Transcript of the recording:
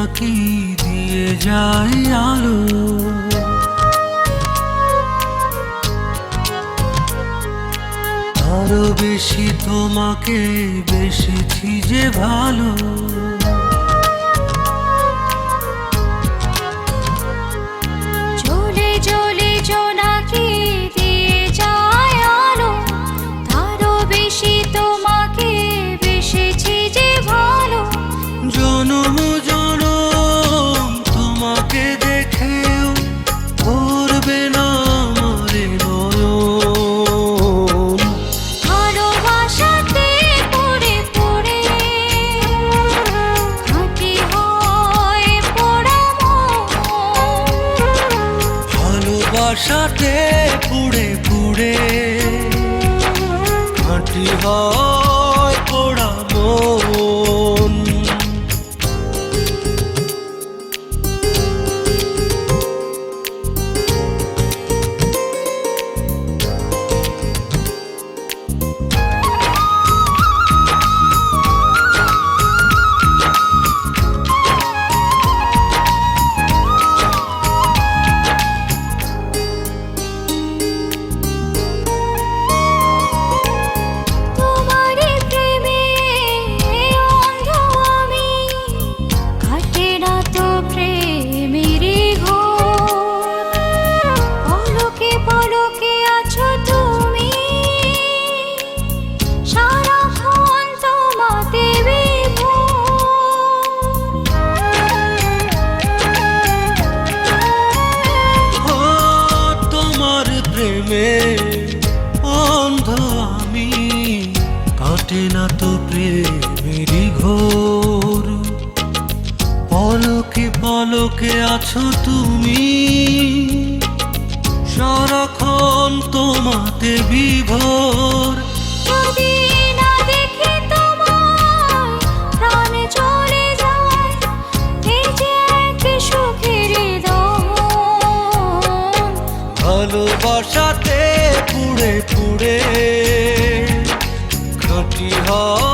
জোনাকি দিয়ে যায় আলো। আরো বেশি তোমাকে বেসেছি যে ভালো। জ্বলে জ্বলে জোনাকি দিয়ে যায় আলো, আরো বেশি তোমাকে বেসেছি যে ভালো। জনম জনম তোমাকে দেখেও ভরবে না আমারে নয়ন। ভালোবাসাতে পড়ে পড়ে খাঁটি হয় পোড়া মন। ভালোবাসাতে পুড়ে পুড়ে খাঁটি হয় পোড়া মন। তোমারই প্রেমে অন্ধ আমি, কাটে না তো প্রেমেরই ঘোর। পলকে পলকে আছো তুমি, সারাক্ষণ তোমাতে ও তোমার প্রেমে অন্ধ আমি, কাটে না তো প্রেমেরই ঘোর। পলকে পলকে আছো তুমি, সারাক্ষণ তোমাতে বিভোর। যদি না দেখি তোমায় প্রাণ চলে যায়, এই যে এক সুখের দহন। ভালোবাসাতে পুড়ে পুড়ে খাঁটি হয়